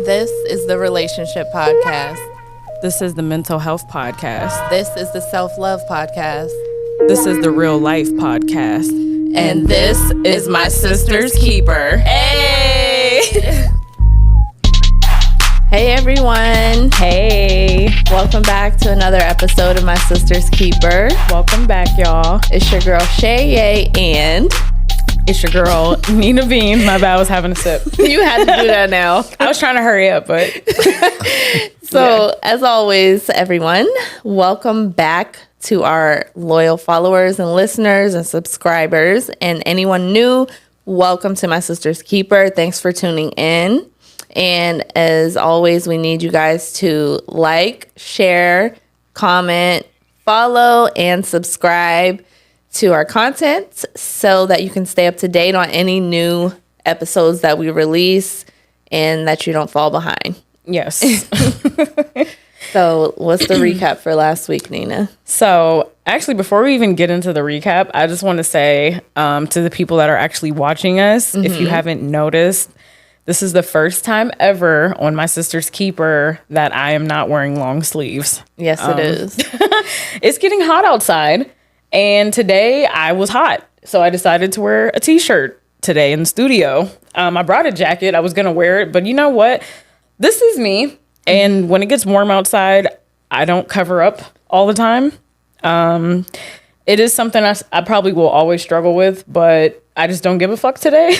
This is the Relationship Podcast. This is the Mental Health Podcast. This is the Self-Love Podcast. This is the Real Life Podcast. And this is my sister's keeper. Hey! Hey everyone. Hey. Welcome back to another episode of My Sister's Keeper. Welcome back, y'all. It's your girl Chae Yay and it's your girl Nina Beans. My bad, I was having a sip. You had to do that now. I was trying to hurry up, but So, as always, everyone, welcome back to our loyal followers and listeners and subscribers. And anyone new, welcome to My Sister's Keeper. Thanks for tuning in. And as always, we need you guys to like, share, comment, follow, and subscribe to our content so that you can stay up to date on any new episodes that we release and that you don't fall behind. yes. So what's the recap for last week, Nina? So actually, before we even get into the recap, I just want to say to the people that are actually watching us, if you haven't noticed, this is the first time ever on My Sister's Keeper that I am not wearing long sleeves. Yes, it is. It's getting hot outside, and today I was hot, so I decided to wear a t-shirt today in the studio. I brought a jacket. I was going to wear it, but you know what? This is me, and when it gets warm outside, I don't cover up all the time. It is something I probably will always struggle with, but I just don't give a fuck today.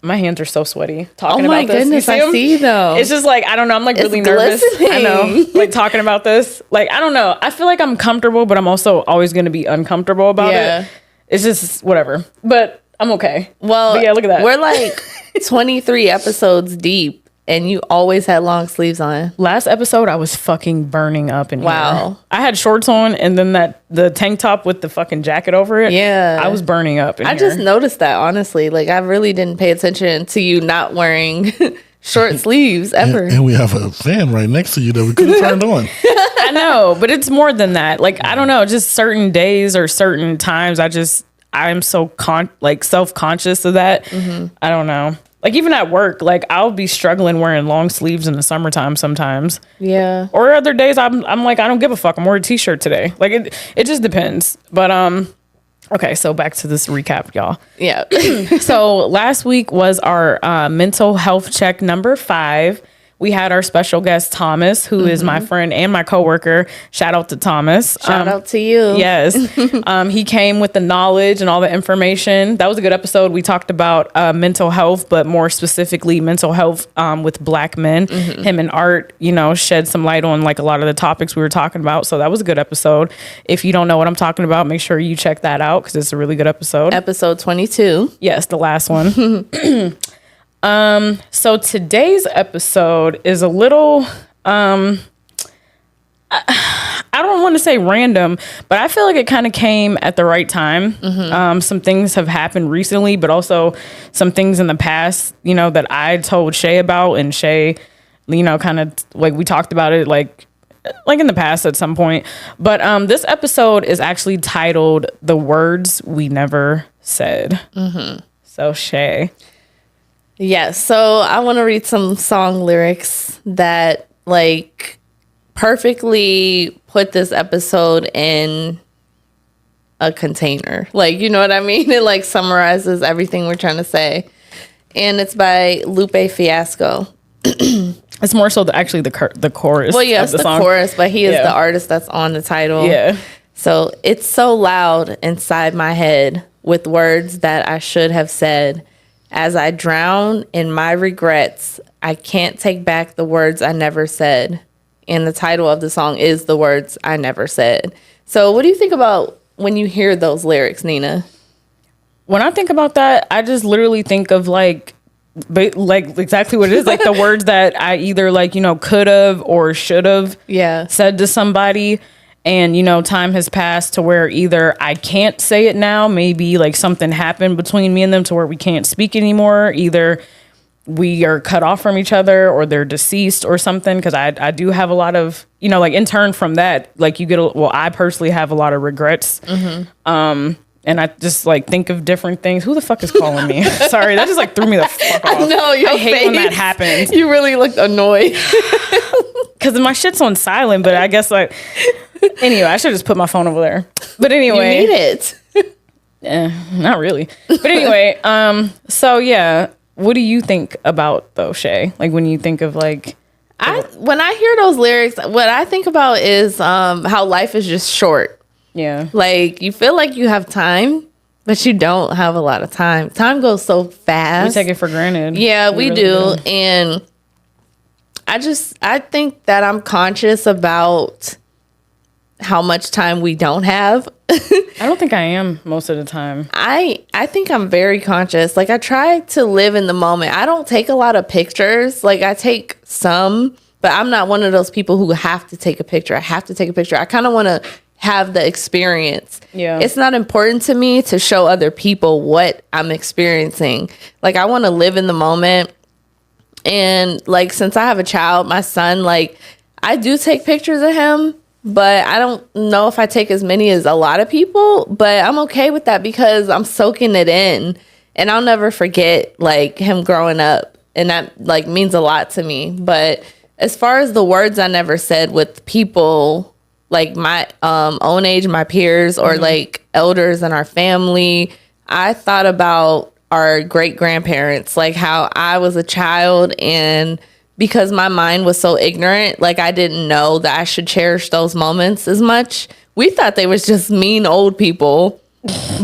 My hands are so sweaty talking about this. Oh my goodness, I see though. It's just like, I don't know. I'm like really nervous. I know. Like talking about this. Like, I don't know. I feel like I'm comfortable, but I'm also always going to be uncomfortable about it. It's just whatever. But I'm okay. Well, but yeah, look at that. We're like 23 episodes deep and you always had long sleeves on. Last episode, I was fucking burning up in here. Wow. I had shorts on and then the tank top with the fucking jacket over it. Yeah. I was burning up in here. I just noticed that, honestly. Like, I really didn't pay attention to you not wearing short sleeves ever. And we have a fan right next to you that we could have turned on. I know, but it's more than that. Like, I don't know, just certain days or certain times, I'm so self-conscious of that. Mm-hmm. I don't know. Like, even at work, like, I'll be struggling wearing long sleeves in the summertime sometimes. Yeah. Or other days, I'm like, I don't give a fuck. I'm wearing a t-shirt today. Like, it just depends. But, okay, so back to this recap, y'all. Yeah. So last week was our mental health check number 5. We had our special guest, Thomas, who is my friend and my coworker. Shout out to Thomas. Shout out to you. Yes. He came with the knowledge and all the information. That was a good episode. We talked about mental health, but more specifically mental health with Black men. Him and Art, shed some light on like a lot of the topics we were talking about. So that was a good episode. If you don't know what I'm talking about, make sure you check that out because it's a really good episode. Episode 22. Yes, the last one. So today's episode is a little, I don't want to say random, but I feel like it kind of came at the right time. Some things have happened recently, but also some things in the past, that I told Chae about, and Chae, kind of like we talked about it, like in the past at some point. But this episode is actually titled "The Words We Never Said." So Chae. Yes. So I want to read some song lyrics that like perfectly put this episode in a container. Like, you know what I mean? It like summarizes everything we're trying to say. And it's by Lupe Fiasco. It's more so actually the chorus. Well, yeah, of it's the the song. chorus, but he is the artist that's on the title. Yeah. So it's so loud inside my head with words that I should have said. As I drown in my regrets, I can't take back the words I never said. And the title of the song is The Words I Never Said. So what do you think about when you hear those lyrics, Nina? When I think about that, I just literally think of like exactly what it is. Like the words that I either could have or should have said to somebody. And, time has passed to where either I can't say it now, maybe like something happened between me and them to where we can't speak anymore. Either we are cut off from each other or they're deceased or something. Because I do have a lot of, like in turn from that, like I personally have a lot of regrets. And and I just like think of different things. Who the fuck is calling me? Sorry, that just like threw me the fuck off. I hate when that happens. You really looked annoyed. Because my shit's on silent, but I guess like, anyway, I should just put my phone over there. But anyway. You need it. Not really. But anyway, so yeah, what do you think about though, Chae? Like when you think of like... When I hear those lyrics, what I think about is how life is just short. Yeah. Like you feel like you have time, but you don't have a lot of time. Time goes so fast. We take it for granted. Yeah, we really do. And I think that I'm conscious about how much time we don't have. I don't think I am most of the time. I think I'm very conscious. Like I try to live in the moment. I don't take a lot of pictures. Like I take some, but I'm not one of those people who have to take a picture. I have to take a picture. I kind of want to have the experience. Yeah. It's not important to me to show other people what I'm experiencing. Like I want to live in the moment. And like since I have a child, my son, like I do take pictures of him. But I don't know if I take as many as a lot of people, but I'm okay with that because I'm soaking it in and I'll never forget like him growing up. And that like means a lot to me. But as far as the words I never said with people like my own age, my peers or like elders in our family, I thought about our great grandparents, like how I was a child and because my mind was so ignorant, like I didn't know that I should cherish those moments as much. We thought they was just mean old people,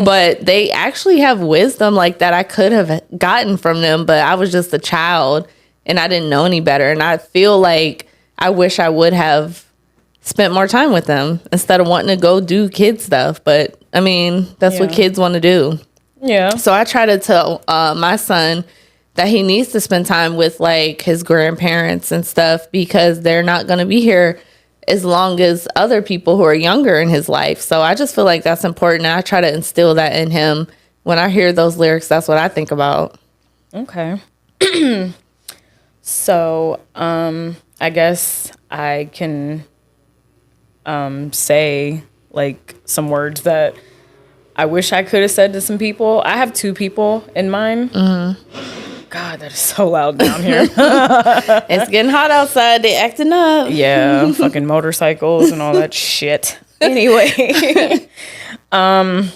but they actually have wisdom like that I could have gotten from them, but I was just a child and I didn't know any better. And I feel like I wish I would have spent more time with them instead of wanting to go do kid stuff. But I mean, that's what kids want to do. Yeah. So I try to tell my son that he needs to spend time with like his grandparents and stuff because they're not going to be here as long as other people who are younger in his life. So I just feel like that's important. And I try to instill that in him. When I hear those lyrics, that's what I think about. Okay. So, I guess I can say like some words that I wish I could have said to some people. I have two people in mind. Mm-hmm. God, that is so loud down here. It's getting hot outside. They acting up. Yeah, fucking motorcycles and all that shit. Anyway, but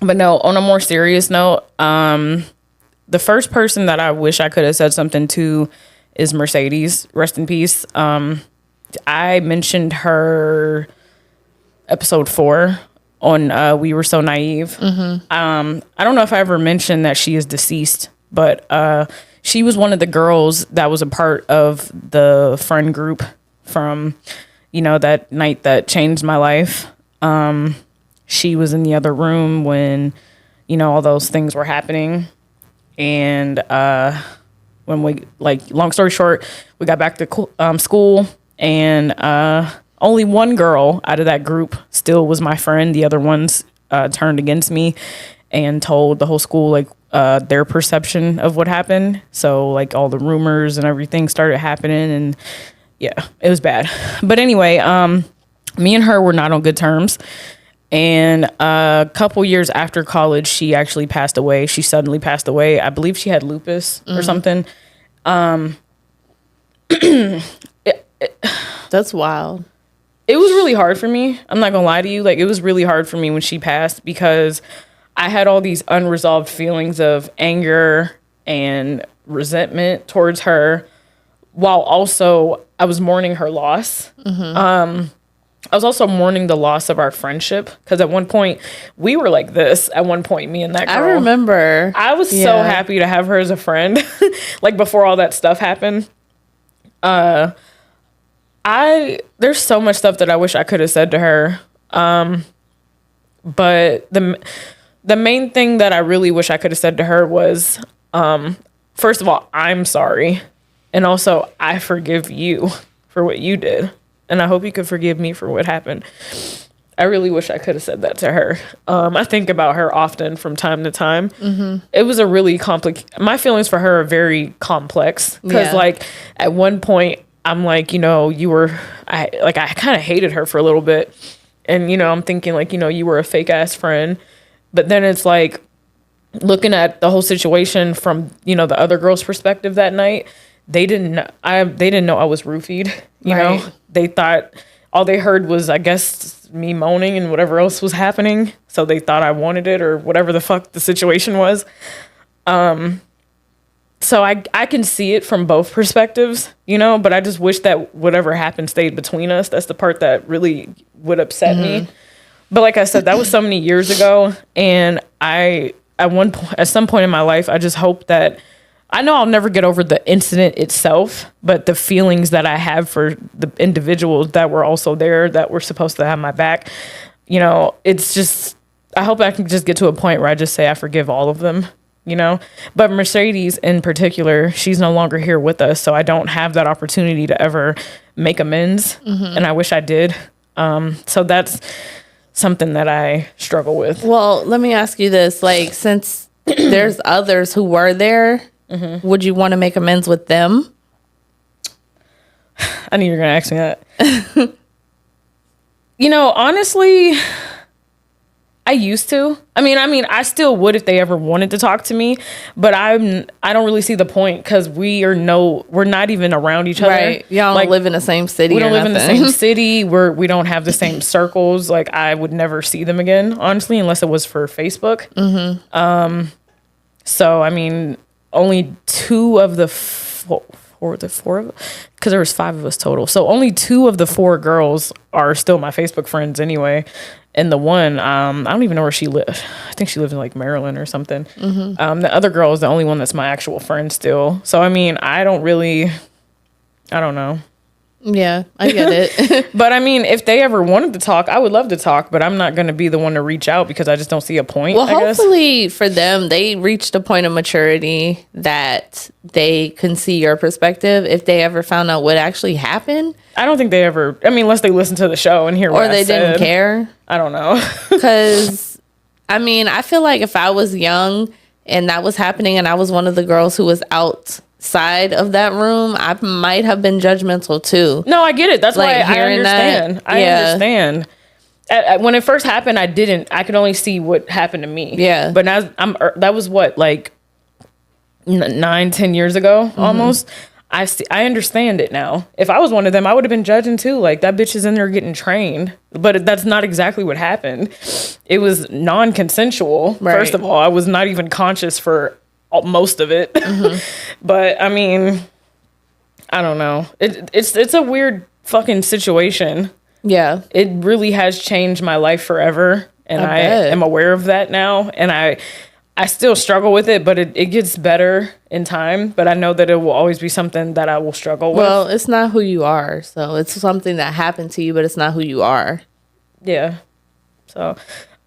no, on a more serious note, the first person that I wish I could have said something to is Mercedes. Rest in peace. I mentioned her episode 4 on We Were So Naive. Mm-hmm. I don't know if I ever mentioned that she is deceased. But she was one of the girls that was a part of the friend group from, you know, that night that changed my life. She was in the other room when, you know, all those things were happening. And when we, like, long story short, we got back to school and only one girl out of that group still was my friend. The other ones turned against me and told the whole school, like, their perception of what happened. So like all the rumors and everything started happening and yeah, it was bad. But anyway, me and her were not on good terms. And a couple years after college, she actually passed away. She suddenly passed away. I believe she had lupus or something. That's wild. It was really hard for me. I'm not gonna lie to you. Like it was really hard for me when she passed because I had all these unresolved feelings of anger and resentment towards her, while also I was mourning her loss. Mm-hmm. I was also mourning the loss of our friendship because at one point we were like this. At one point, me and that girl. I remember. I was so happy to have her as a friend, like before all that stuff happened. There's so much stuff that I wish I could have said to her, but the main thing that I really wish I could have said to her was, first of all, I'm sorry. And also, I forgive you for what you did. And I hope you could forgive me for what happened. I really wish I could have said that to her. I think about her often from time to time. Mm-hmm. It was a really my feelings for her are very complex. Because like at one point, I'm like, you know, I kind of hated her for a little bit. And, you know, I'm thinking like, you know, you were a fake ass friend. But then it's like looking at the whole situation from, you know, the other girl's perspective that night. They didn't know I was roofied, you know. They thought all they heard was, I guess, me moaning and whatever else was happening. So they thought I wanted it or whatever the fuck the situation was. So I can see it from both perspectives, you know, but I just wish that whatever happened stayed between us. That's the part that really would upset me. But like I said, that was so many years ago. And at some point in my life, I just hope that, I know I'll never get over the incident itself, but the feelings that I have for the individuals that were also there, that were supposed to have my back, you know, it's just, I hope I can just get to a point where I just say I forgive all of them, you know. But Mercedes in particular, she's no longer here with us, so I don't have that opportunity to ever make amends, and I wish I did. So that's something that I struggle with. Well, let me ask you this, like, since there's others who were there, would you want to make amends with them? I knew you were going to ask me that. You know, honestly, I used to. I mean, I still would if they ever wanted to talk to me, but I don't really see the point because we're not even around each other. Right. Y'all don't live in the same city. We don't live in the same city. We don't have the same circles. Like, I would never see them again, honestly, unless it was for Facebook. So, I mean, only two of the four of because there was 5 of us total. So only 2 of the 4 girls are still my Facebook friends anyway. And the one, I don't even know where she lives. I think she lives in like Maryland or something. The other girl is the only one that's my actual friend still. So, I mean, I don't know. Yeah, I get it. But I mean, if they ever wanted to talk, I would love to talk, but I'm not going to be the one to reach out because I just don't see a point. Well, hopefully for them, they reached a point of maturity that they can see your perspective if they ever found out what actually happened. I don't think they ever, I mean, unless they listen to the show and hear what I said. Or they didn't care. I don't know. Because, I mean, I feel like if I was young and that was happening and I was one of the girls who was outside of that room, I might have been judgmental too. No, I get it. That's like, why I understand. I understand. When it first happened, I could only see what happened to me. Yeah. But now that was what, like 9-10 years ago almost. I understand it now. If I was one of them, I would have been judging too. Like, that bitch is in there getting trained. But that's not exactly what happened. It was non-consensual. Right. First of all, I was not even conscious for most of it. But I mean, I don't know. It's a weird fucking situation. Yeah. It really has changed my life forever. And I am aware of that now. And I still struggle with it, but it gets better in time. But I know that it will always be something that I will struggle with. Well, it's not who you are. So it's something that happened to you, but it's not who you are. Yeah. So,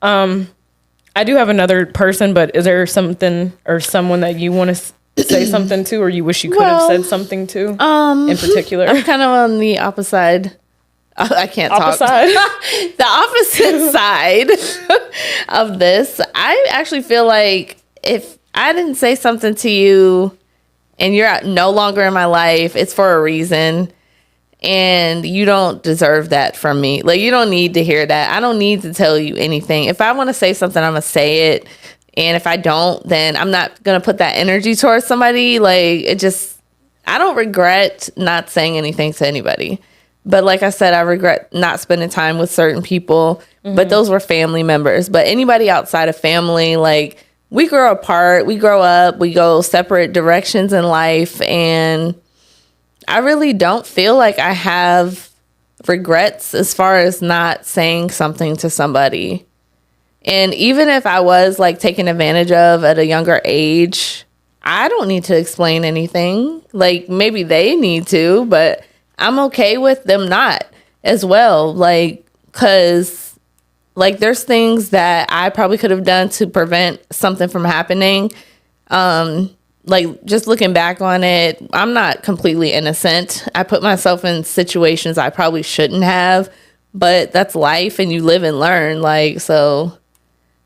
I do have another person, but is there something or someone that you want to say something to, or you wish you could have said something to in particular? I'm kind of on the opposite. I can't talk. The opposite side of this. I actually feel like if I didn't say something to you and you're no longer in my life, it's for a reason. And you don't deserve that from me. Like, you don't need to hear that. I don't need to tell you anything. If I want to say something, I'm going to say it. And if I don't, then I'm not going to put that energy towards somebody. Like, I don't regret not saying anything to anybody. But like I said, I regret not spending time with certain people. But those were family members. But anybody outside of family, like, we grow apart, we grow up, we go separate directions in life. And I really don't feel like I have regrets as far as not saying something to somebody. And even if I was like taken advantage of at a younger age, I don't need to explain anything. Like, maybe they need to, but I'm okay with them not as well. Like, cause like there's things that I probably could have done to prevent something from happening. Like, just looking back on it, I'm not completely innocent. I put myself in situations I probably shouldn't have, but that's life and you live and learn. Like, so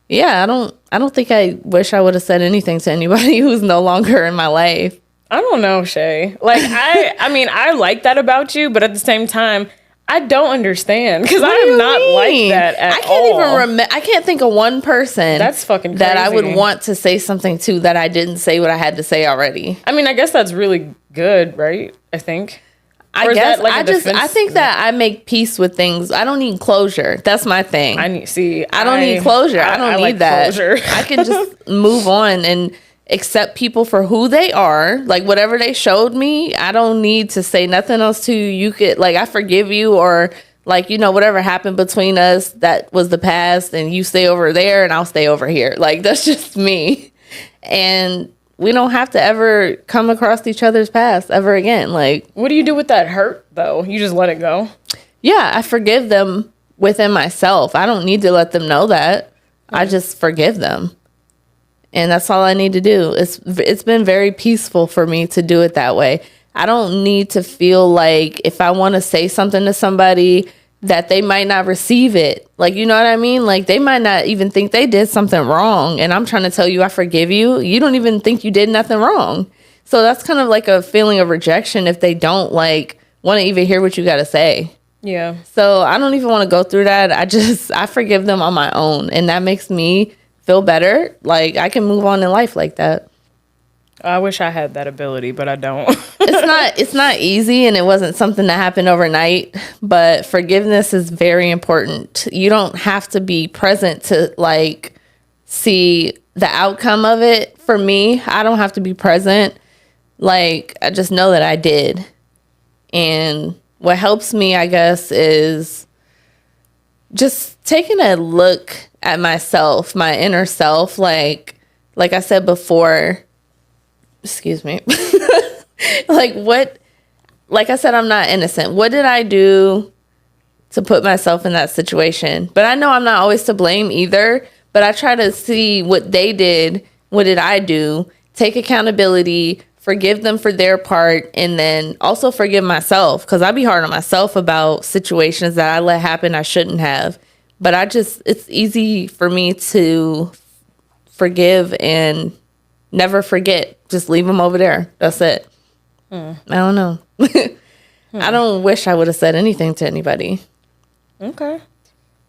yeah, I don't think I wish I would have said anything to anybody who's no longer in my life. I don't know, Chae. Like, I mean, I like that about you, but at the same time, I don't understand because I am not like that at all. I can't even remember. I can't think of one person that's fucking crazy. that I would want to say something to that I didn't say what I had to say already. I mean, I guess that's really good, right? I think. I guess I think that I make peace with things. I don't need closure. That's my thing. I don't need closure. I don't need like that. Closure. I can just move on and accept people for who they are. Like whatever they showed me, I don't need to say nothing else to you. You could like, I forgive you, or like, you know, whatever happened between us, that was the past, and you stay over there and I'll stay over here. Like that's just me. And we don't have to ever come across each other's past ever again. Like, what do you do with that hurt though? You just let it go? Yeah, I forgive them within myself. I don't need to let them know that. I just forgive them. And that's all I need to do. It's been very peaceful for me to do it that way. I don't need to feel like if I want to say something to somebody that they might not receive it. Like, you know what I mean? Like they might not even think they did something wrong. And I'm trying to tell you, I forgive you. You don't even think you did nothing wrong. So that's kind of like a feeling of rejection if they don't like want to even hear what you got to say. Yeah. So I don't even want to go through that. I forgive them on my own. And that makes me feel better. Like I can move on in life like that. I wish I had that ability, but I don't. It's not easy, and it wasn't something that happened overnight, but forgiveness is very important. You don't have to be present to like see the outcome of it. For me, I don't have to be present. Like I just know that I did. And what helps me, I guess, is just taking a look at myself, my inner self, like I said before, excuse me, like I said, I'm not innocent. What did I do to put myself in that situation? But I know I'm not always to blame either, but I try to see what they did. What did I do? Take accountability, forgive them for their part, and then also forgive myself, because I be hard on myself about situations that I let happen I shouldn't have. But it's easy for me to forgive and never forget. Just leave them over there. That's it. I don't know. I don't wish I would have said anything to anybody. Okay.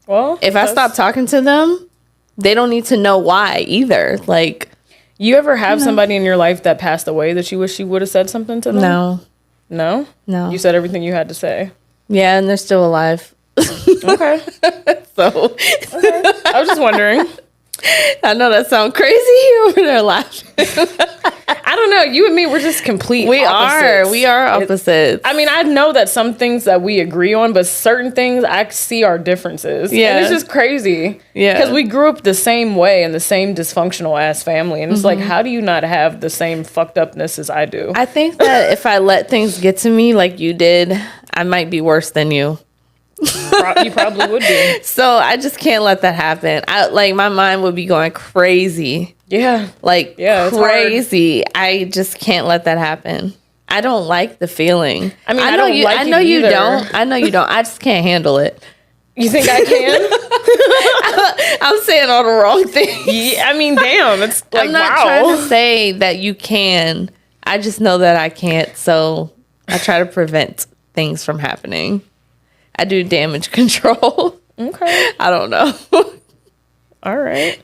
Well, if I stop talking to them, they don't need to know why either. Like, you ever have somebody in your life that passed away that you wish you would have said something to them? No. No? No. You said everything you had to say? Yeah, and they're still alive. Okay. So. Okay. I was just wondering. I know that sounds crazy over there laughing. I don't know. You and me, we're just complete opposites. We are opposites. I mean, I know that some things that we agree on, but certain things I see our differences. Yeah. And it's just crazy. Yeah. Because we grew up the same way in the same dysfunctional ass family. And it's like, how do you not have the same fucked upness as I do? I think that if I let things get to me like you did, I might be worse than you. You probably would be. So I just can't let that happen. My mind would be going crazy. Yeah. Crazy. I just can't let that happen. I don't like the feeling. I mean, I know you don't. I know you don't. I just can't handle it. You think I can? I'm saying all the wrong things. Yeah, I mean, damn. It's like, I'm not trying to say that you can. I just know that I can't. So I try to prevent things from happening. I do damage control. Okay. I don't know. All right.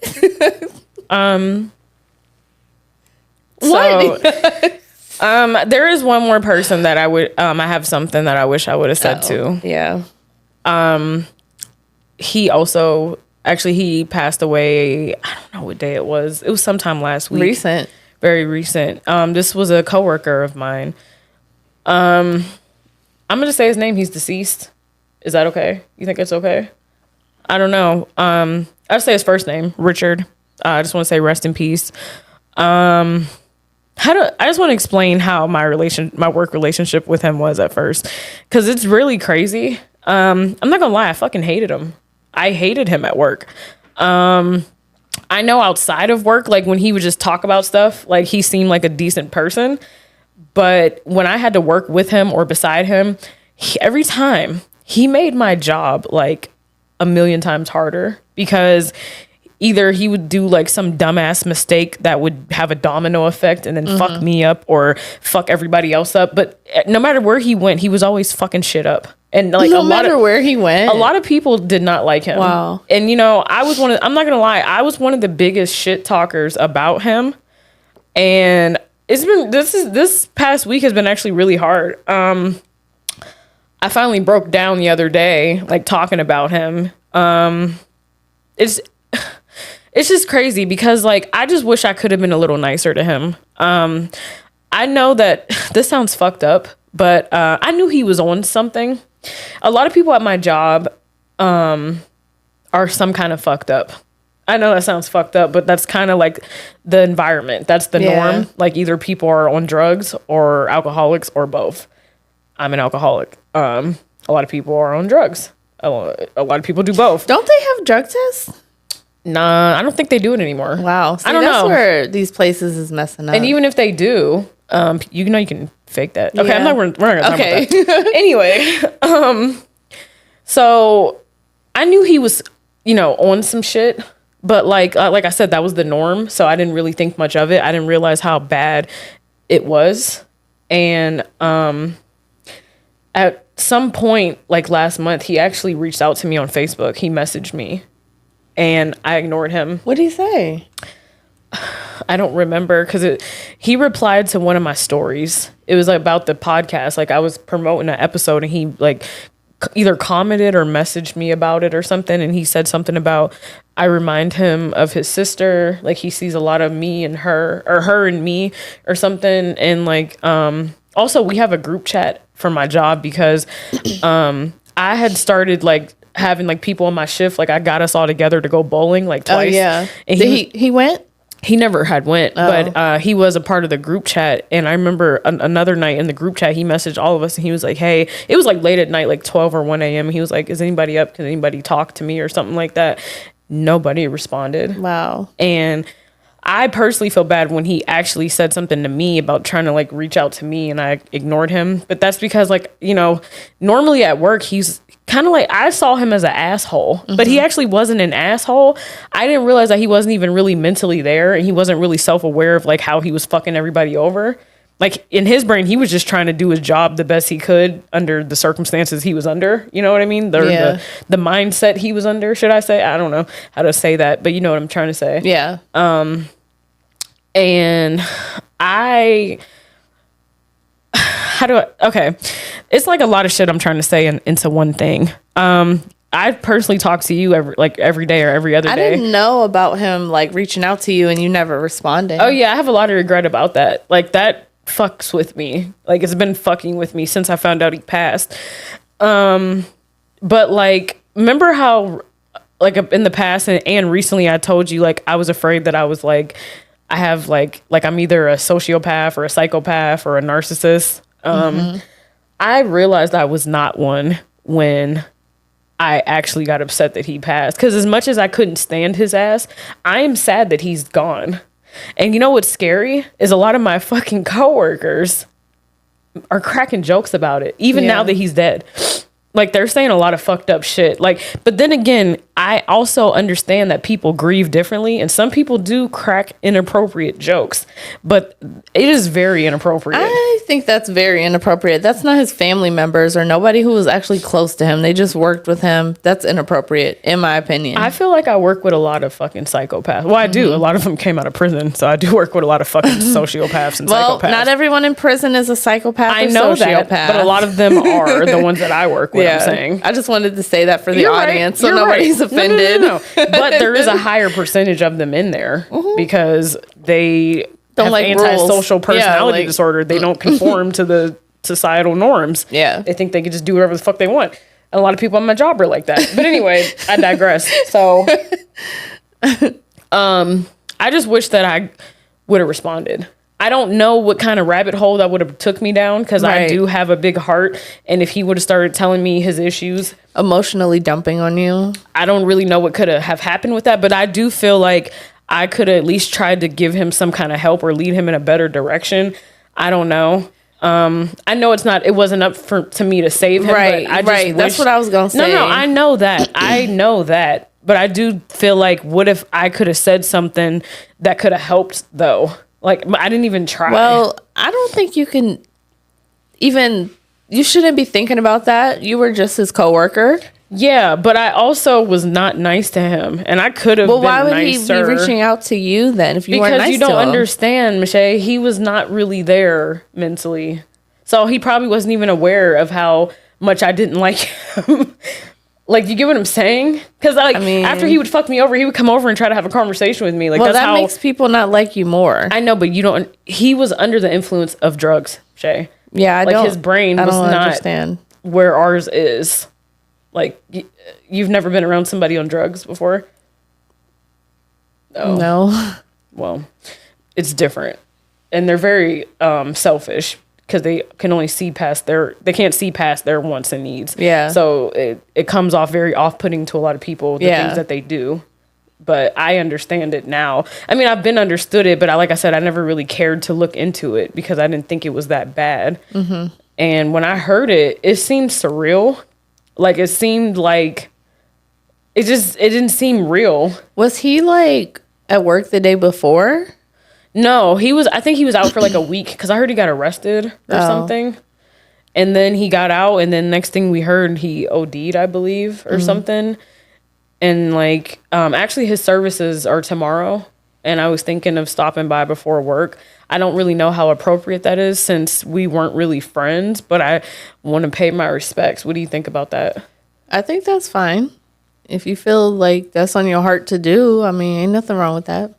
There is one more person that I would I have something that I wish I would have said to. Yeah. He also he passed away. I don't know what day it was. It was sometime last week. Recent. Very recent. This was a coworker of mine. I'm gonna say his name. He's deceased. Is that okay? You think it's okay? I don't know. I'll say his first name, Richard. I just want to say rest in peace. I just want to explain how my work relationship with him was at first, because it's really crazy. I'm not gonna lie, I fucking hated him. I hated him at work. I know outside of work, like when he would just talk about stuff, like he seemed like a decent person. But when I had to work with him or beside him, every time he made my job like a million times harder, because either he would do like some dumbass mistake that would have a domino effect and then fuck me up or fuck everybody else up. But no matter where he went, he was always fucking shit up. And like no matter where he went, a lot of people did not like him. Wow. And you know, I'm not gonna lie, I was one of the biggest shit talkers about him. And it's been this past week has been actually really hard. I finally broke down the other day, like talking about him. It's just crazy because like I just wish I could have been a little nicer to him. I know that this sounds fucked up, but I knew he was on something. A lot of people at my job are some kind of fucked up. I know that sounds fucked up, but that's kind of like the environment. That's the norm. Like either people are on drugs or alcoholics or both. I'm an alcoholic. A lot of people are on drugs. A lot of people do both. Don't they have drug tests? Nah, I don't think they do it anymore. Wow. See, I don't know. Where these places is messing up. And even if they do, you know you can fake that. Okay, Yeah. we're not gonna talk about that. Anyway, so I knew he was, you know, on some shit, but like I said, that was the norm. So I didn't really think much of it. I didn't realize how bad it was. And at some point, like last month, he actually reached out to me on Facebook. He messaged me. And I ignored him. What did he say? I don't remember because he replied to one of my stories. It was like, about the podcast. Like I was promoting an episode and he like either commented or messaged me about it or something. And he said something about I remind him of his sister. Like he sees a lot of me and her or her and me or something. And like also we have a group chat for my job because I had started like having like people on my shift, like I got us all together to go bowling like twice. Oh yeah. And he went? He never had went, but he was a part of the group chat. And I remember another night in the group chat, he messaged all of us and he was like, hey, it was like late at night, like 12 or 1 a.m. He was like, is anybody up? Can anybody talk to me or something like that? Nobody responded. Wow. And I personally feel bad when he actually said something to me about trying to like reach out to me and I ignored him. But that's because like, you know, normally at work, he's kind of like, I saw him as an asshole, but he actually wasn't an asshole. I didn't realize that he wasn't even really mentally there and he wasn't really self-aware of like how he was fucking everybody over. Like in his brain, he was just trying to do his job the best he could under the circumstances he was under. You know what I mean? The mindset he was under, should I say? I don't know how to say that, but you know what I'm trying to say. Yeah. And okay. It's like a lot of shit I'm trying to say into one thing. I personally talk to you every day or every other day. I didn't know about him like reaching out to you and you never responded. Oh yeah, I have a lot of regret about that. Like that fucks with me. Like it's been fucking with me since I found out he passed. But like, remember how like in the past and recently I told you like I was afraid that I was like I have like I'm either a sociopath or a psychopath or a narcissist. I realized I was not one when I actually got upset that he passed. Because as much as I couldn't stand his ass, I am sad that he's gone. And you know what's scary is a lot of my fucking coworkers are cracking jokes about it, even now that he's dead. Like they're saying a lot of fucked up shit. Like, but then again, I also understand that people grieve differently and some people do crack inappropriate jokes, but it is very inappropriate. I think that's very inappropriate. That's not his family members or nobody who was actually close to him. They just worked with him. That's inappropriate, in my opinion. I feel like I work with a lot of fucking psychopaths. Well, I do. A lot of them came out of prison, so I do work with a lot of fucking sociopaths and psychopaths. Not everyone in prison is a psychopath. I know sociopath. that, but a lot of them are the ones that I work with. I'm saying. I just wanted to say that for the You're audience, right. so nobody's offended. No. But there is a higher percentage of them in there because they don't have like antisocial rules. personality disorder. They don't conform to the societal norms. Yeah, they think they can just do whatever the fuck they want. And a lot of people on my job are like that. But anyway, I digress. So, I just wish that I would have responded. I don't know what kind of rabbit hole that would have took me down because I do have a big heart. And if he would have started telling me his issues, emotionally dumping on you, I don't really know what could have happened with that. But I do feel like I could have at least tried to give him some kind of help or lead him in a better direction. I don't know. I know it wasn't up to me to save him. Right, but I just wish, that's what I was going to say. No, I know that. I know that But I do feel like, what if I could have said something that could have helped, though? Like, I didn't even try. Well, I don't think you can even, you shouldn't be thinking about that. You were just his coworker. Yeah, but I also was not nice to him, and I could have been nicer. Well, why would he be reaching out to you then if you weren't nice to him? Because you don't understand, Chae. He was not really there mentally. So he probably wasn't even aware of how much I didn't like him. Like, you get what I'm saying? Because after he would fuck me over, he would come over and try to have a conversation with me. Like, well, that makes people not like you more. I know, but you don't. He was under the influence of drugs, Chae. Yeah, his brain was not understand where ours is. Like, you've never been around somebody on drugs before? No. Well, it's different, and they're very selfish. Because they can only see past they can't see past their wants and needs. Yeah. So it comes off very off-putting to a lot of people, the things that they do. But I understand it now. I mean, I've been understood it, but like I said, I never really cared to look into it because I didn't think it was that bad. Mm-hmm. And when I heard it, it seemed surreal. Like, it seemed like it didn't seem real. Was he like at work the day before? No, I think he was out for like a week because I heard he got arrested or something. And then he got out, and then next thing we heard, he OD'd, I believe, or something. And like, actually his services are tomorrow, and I was thinking of stopping by before work. I don't really know how appropriate that is since we weren't really friends, but I want to pay my respects. What do you think about that? I think that's fine. If you feel like that's on your heart to do, I mean, ain't nothing wrong with that.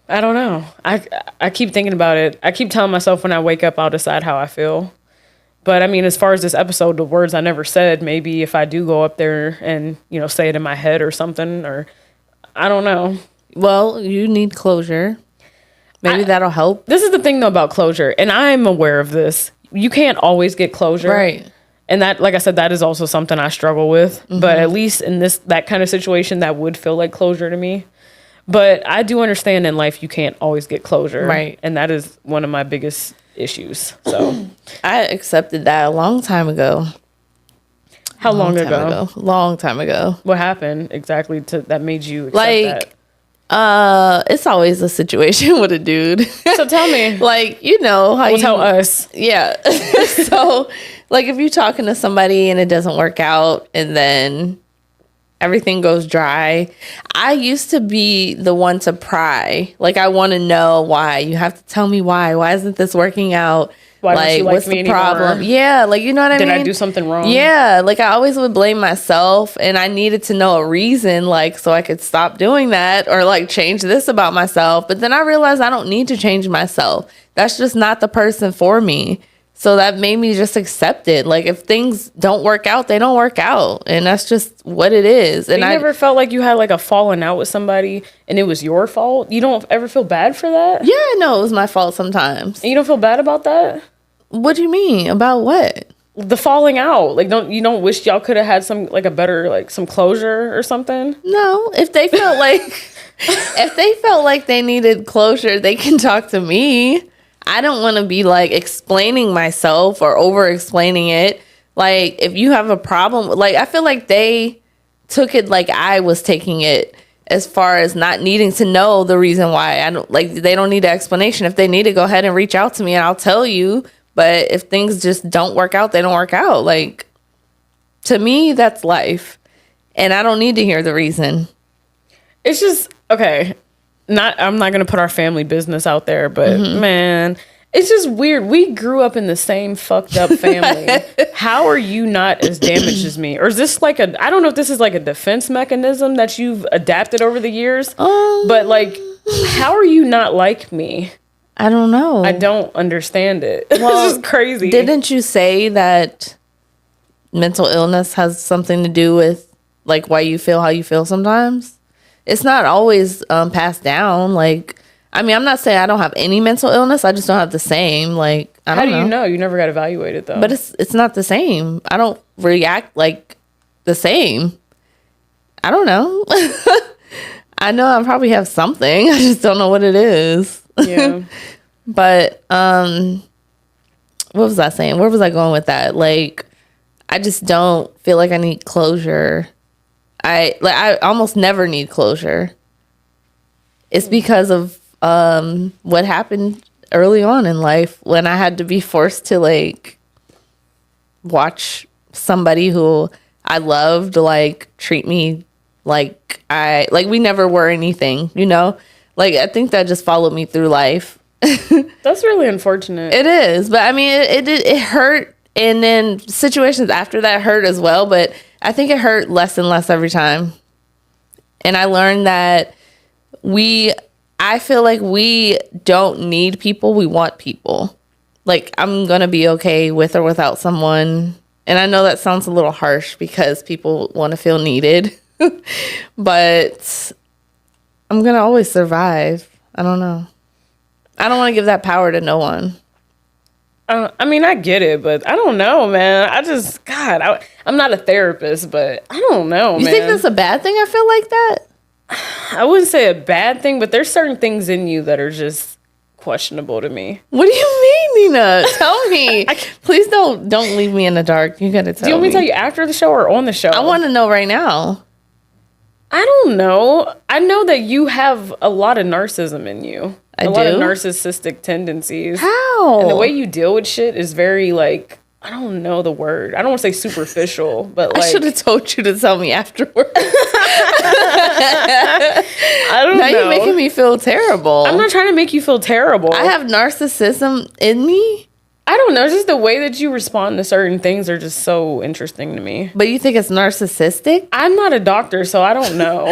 I don't know. I keep thinking about it. I keep telling myself when I wake up, I'll decide how I feel. But I mean, as far as this episode, the words I never said, maybe if I do go up there and, say it in my head or something, or I don't know. Well, you need closure. Maybe that'll help. This is the thing though about closure. And I'm aware of this. You can't always get closure. Right. And that, like I said, that is also something I struggle with. Mm-hmm. But at least in that kind of situation, that would feel like closure to me. But I do understand in life you can't always get closure. Right. And that is one of my biggest issues. So I accepted that a long time ago. How long ago? Long time ago. What happened exactly that made you accept that? It's always a situation with a dude. So tell me. How tell us. Yeah. So if you're talking to somebody and it doesn't work out and then everything goes dry. I used to be the one to pry. I want to know why. You have to tell me why. Why isn't this working out? Why don't you like what's me the problem? Anymore? Yeah, you know what I mean? Did I do something wrong? Yeah, I always would blame myself, and I needed to know a reason, so I could stop doing that or change this about myself. But then I realized I don't need to change myself. That's just not the person for me. So that made me just accept it. If things don't work out, they don't work out. And that's just what it is. And you never felt like you had a falling out with somebody and it was your fault? You don't ever feel bad for that? Yeah, I know it was my fault sometimes. And you don't feel bad about that? What do you mean? About what? The falling out. You don't wish y'all could have had some a better some closure or something? No. If they felt like they needed closure, they can talk to me. I don't want to be explaining myself or over explaining it. If you have a problem, I feel like they took it I was taking it as far as not needing to know the reason why. I don't they don't need an explanation. If they need to, go ahead and reach out to me and I'll tell you. But if things just don't work out, they don't work out. To me, that's life. And I don't need to hear the reason. It's just, okay. I'm not going to put our family business out there, but man, it's just weird. We grew up in the same fucked up family. How are you not as damaged as me? Or is this I don't know if this is a defense mechanism that you've adapted over the years, but how are you not like me? I don't know. I don't understand it. Well, this is crazy. Didn't you say that mental illness has something to do with why you feel how you feel sometimes? It's not always passed down. I'm not saying I don't have any mental illness. I just don't have the same. I don't know. How do you know? You never got evaluated though. But it's not the same. I don't react the same. I don't know. I know I probably have something. I just don't know what it is. Yeah. But what was I saying? Where was I going with that? I just don't feel like I need closure. I almost never need closure. It's because of what happened early on in life when I had to be forced to like watch somebody who I loved like treat me like we never were anything, you know? Like I think that just followed me through life. That's really unfortunate. It is, but I mean it hurt, and then situations after that hurt as well, but I think it hurt less and less every time. And I learned that I feel like we don't need people, we want people. Like, I'm going to be okay with or without someone. And I know that sounds a little harsh because people want to feel needed. But I'm going to always survive. I don't know. I don't want to give that power to no one. I mean, I get it, but I don't know, man. I'm not a therapist, but I don't know, man. You think that's a bad thing? I feel like that. I wouldn't say a bad thing, but there's certain things in you that are just questionable to me. What do you mean, Nina? Tell me. Please don't leave me in the dark. You gotta tell me. Do you want me to tell you after the show or on the show? I want to know right now. I don't know. I know that you have a lot of narcissism in you. I do? lot of narcissistic tendencies. How? And the way you deal with shit is very like, I don't know the word. I don't want to say superficial, but like. I should have told you to tell me afterwards. I don't know. Now you're making me feel terrible. I'm not trying to make you feel terrible. I have narcissism in me. I don't know. It's just the way that you respond to certain things are just so interesting to me. But you think it's narcissistic? I'm not a doctor, so I don't know.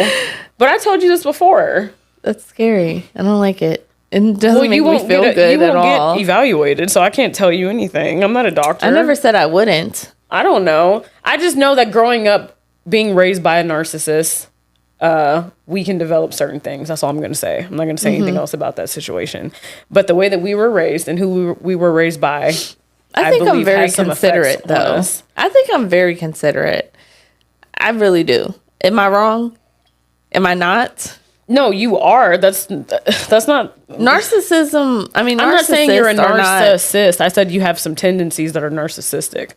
But I told you this before. That's scary. I don't like it. It doesn't make me feel good at all. You won't get evaluated, so I can't tell you anything. I'm not a doctor. I never said I wouldn't. I don't know. I just know that growing up, being raised by a narcissist, we can develop certain things. That's all I'm going to say. I'm not going to say anything else about that situation. But the way that we were raised and who we were raised by, I think I'm very considerate, though. I think I'm very considerate. I really do. Am I wrong? Am I not? No, you are. That's not narcissism. I mean, I'm not saying you're a narcissist. I said you have some tendencies that are narcissistic.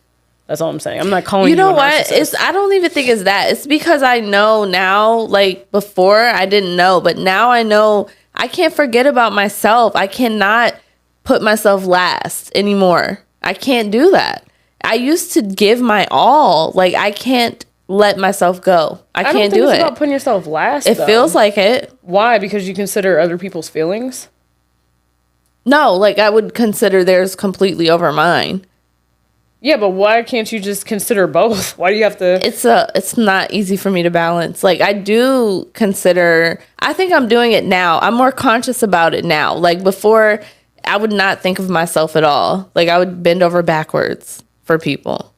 That's all I'm saying. I'm not calling you. You know what? I don't even think it's that. It's because I know now. Like before, I didn't know, but now I know. I can't forget about myself. I cannot put myself last anymore. I can't do that. I used to give my all. Like I can't let myself go. I can't do it. It's about putting yourself last. It feels like it. Why? Because you consider other people's feelings? No, like I would consider theirs completely over mine. Yeah, but why can't you just consider both? Why do you have to? It's not easy for me to balance. Like I do consider. I think I'm doing it now. I'm more conscious about it now. Like before, I would not think of myself at all. Like I would bend over backwards for people.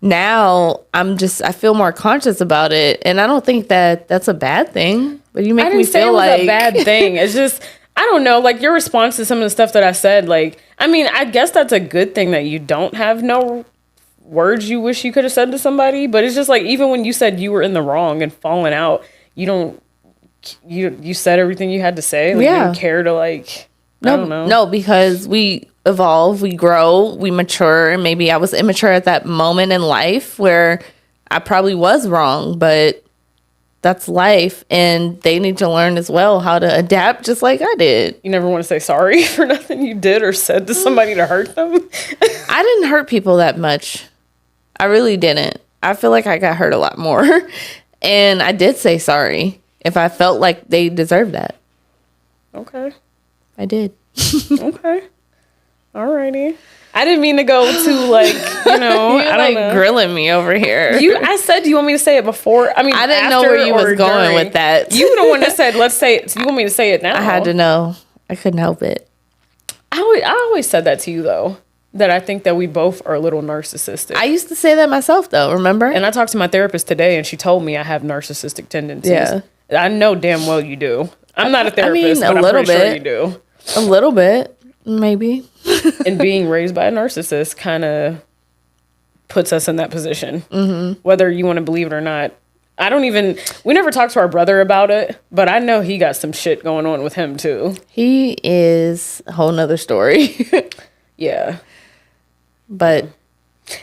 Now I feel more conscious about it, and I don't think that that's a bad thing. But you make me feel like a bad thing. It's just I don't know. Like your response to some of the stuff that I said. Like I mean, I guess that's a good thing that you don't have no words you wish you could have said to somebody. But it's just like even when you said you were in the wrong and falling out, you said everything you had to say. Like, you didn't care to like. I don't know. No, because we evolve, we grow, we mature, and maybe I was immature at that moment in life where I probably was wrong, but that's life, and they need to learn as well how to adapt just like I did. You never want to say sorry for nothing you did or said to somebody to hurt them? I didn't hurt people that much. I really didn't. I feel like I got hurt a lot more, and I did say sorry if I felt like they deserved that. Okay. I did. Okay. Alrighty. I didn't mean to go to like, You're I don't know. Grilling me over here. I said, do you want me to say it before? I mean, I didn't know where you was going with that. You the one that said, let's say it. So you want me to say it now? I had to know. I couldn't help it. I always said that to you though, that I think that we both are a little narcissistic. I used to say that myself though, remember? And I talked to my therapist today and she told me I have narcissistic tendencies. Yeah. I know damn well you do. I'm not a therapist, but I'm pretty sure you do. A little bit, maybe. And being raised by a narcissist kind of puts us in that position. Mm-hmm. Whether you want to believe it or not. We never talked to our brother about it, but I know he got some shit going on with him too. He is a whole nother story. Yeah. But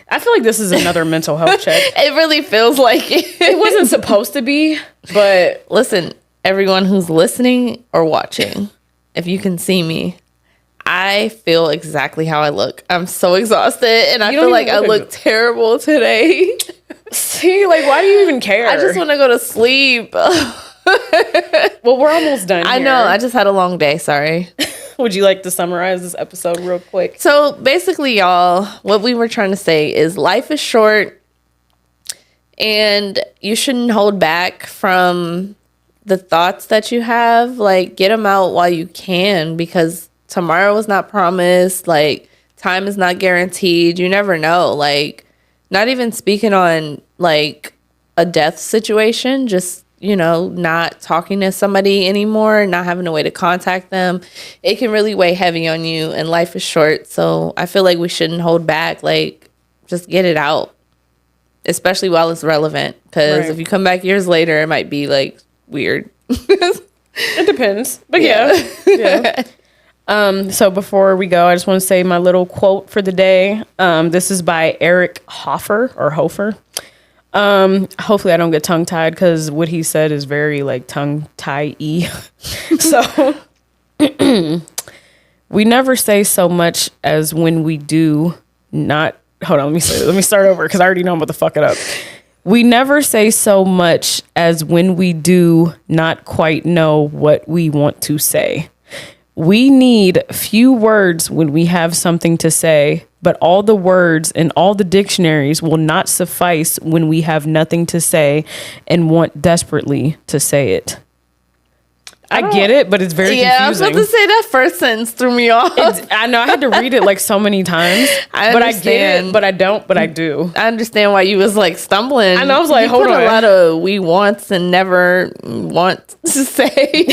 I feel like this is another mental health check. It really feels like it. It wasn't supposed to be, but listen, everyone who's listening or watching, if you can see me, I feel exactly how I look. I'm so exhausted, and I feel like I look terrible today. See, like, why do you even care? I just want to go to sleep. Well, we're almost done here. I know. I just had a long day. Sorry. Would you like to summarize this episode real quick? So basically, y'all, what we were trying to say is life is short and you shouldn't hold back from the thoughts that you have. Like, get them out while you can, because tomorrow is not promised. Like, time is not guaranteed. You never know. Like, not even speaking on like a death situation, just, you know, not talking to somebody anymore, not having a way to contact them, it can really weigh heavy on you, and life is short. So I feel like we shouldn't hold back. Like, just get it out, especially while it's relevant, because if you come back years later, it might be like weird. It depends, but yeah. So before we go, I just want to say my little quote for the day. This is by Eric Hofer. Hopefully I don't get tongue tied, because what he said is very like tongue tie-y. So we never say so much as when we do not. Hold on, let me start over, because I already know I'm about to fuck it up. We never say so much as when we do not quite know what we want to say. We need few words when we have something to say, but all the words in all the dictionaries will not suffice when we have nothing to say and want desperately to say it. I get it, but it's very confusing. I was about to say that first sentence threw me off. I know, I had to read it like so many times. But I get it, but I don't, but I do. I understand why you was like stumbling. And I was like, hold on. A lot of we wants and never want to say.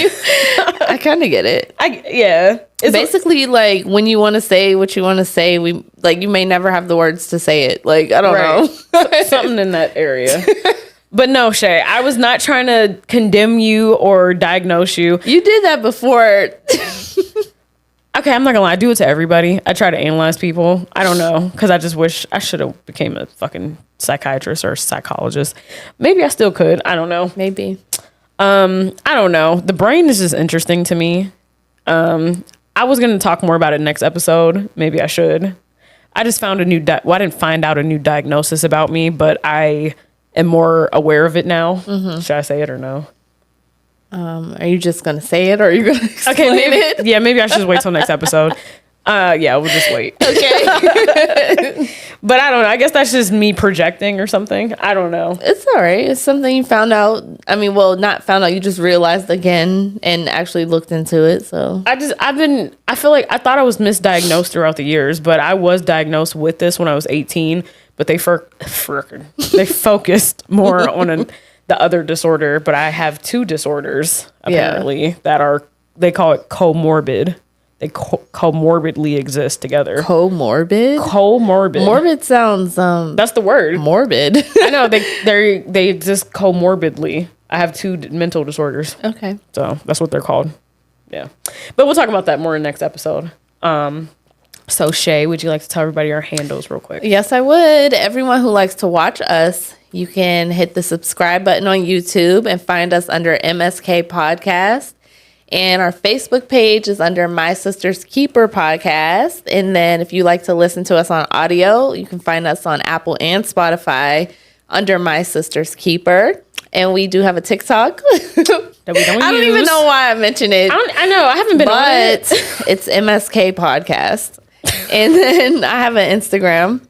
I kind of get it. It's basically like when you want to say what you want to say, you may never have the words to say it. Like, I don't know. Something in that area. But no, Chae, I was not trying to condemn you or diagnose you. You did that before. Okay, I'm not gonna lie. I do it to everybody. I try to analyze people. I don't know, because I just wish I should have became a fucking psychiatrist or psychologist. Maybe I still could. I don't know. Maybe. I don't know. The brain is just interesting to me. I was gonna talk more about it next episode. Maybe I should. I just found I didn't find out a new diagnosis about me, but I am more aware of it now. Mm-hmm. Should I say it or no? Are you just gonna say it, or are you gonna explain it? Yeah, maybe I should just wait till next episode. We'll just wait. Okay. But I don't know. I guess that's just me projecting or something. I don't know. It's all right. It's something you found out. I mean, well, not found out. You just realized again and actually looked into it. So I feel like I thought I was misdiagnosed throughout the years, but I was diagnosed with this when I was 18. But they focused more on the other disorder. But I have two disorders apparently that they call it comorbid. They comorbidly exist together. Comorbid? Comorbid. Morbid sounds that's the word. Morbid. I know they exist comorbidly. I have two mental disorders. Okay. So that's what they're called. Yeah. But we'll talk about that more in the next episode. So Chae, would you like to tell everybody our handles real quick? Yes, I would. Everyone who likes to watch us, you can hit the subscribe button on YouTube and find us under MSK Podcast. And our Facebook page is under My Sister's Keeper Podcast. And then if you like to listen to us on audio, you can find us on Apple and Spotify under My Sister's Keeper. And we do have a TikTok. That we don't I don't even know why I mentioned it. I know. I haven't been on it. But it's MSK Podcast. And then I have an Instagram,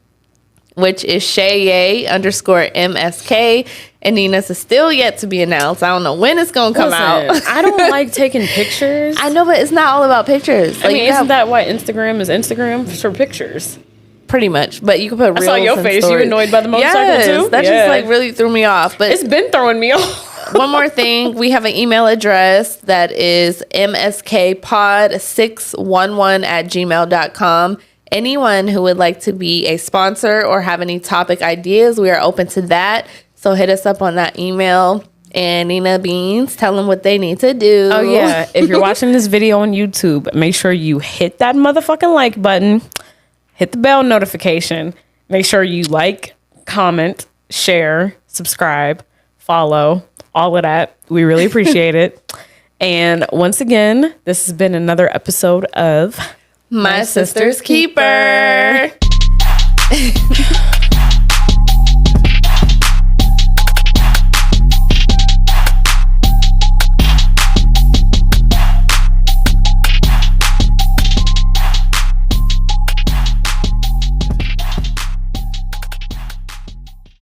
which is Chae Yay _MSK. And Nina's is still yet to be announced. I don't know when it's going to come out. I don't like taking pictures. I know, but it's not all about pictures. I mean, isn't that why Instagram is Instagram? For pictures. Pretty much. But you can put reels. I saw your face. Stories. You annoyed by the motorcycle too? That just like really threw me off. But it's been throwing me off. One more thing. We have an email address that is mskpod611@gmail.com. Anyone who would like to be a sponsor or have any topic ideas, we are open to that. So hit us up on that email. And Nina Beans, tell them what they need to do. Oh, yeah. If you're watching this video on YouTube, make sure you hit that motherfucking like button, hit the bell notification, Make sure you like, comment, share, subscribe, follow, all of that. We really appreciate it. And once again, this has been another episode of My Sister's Keeper.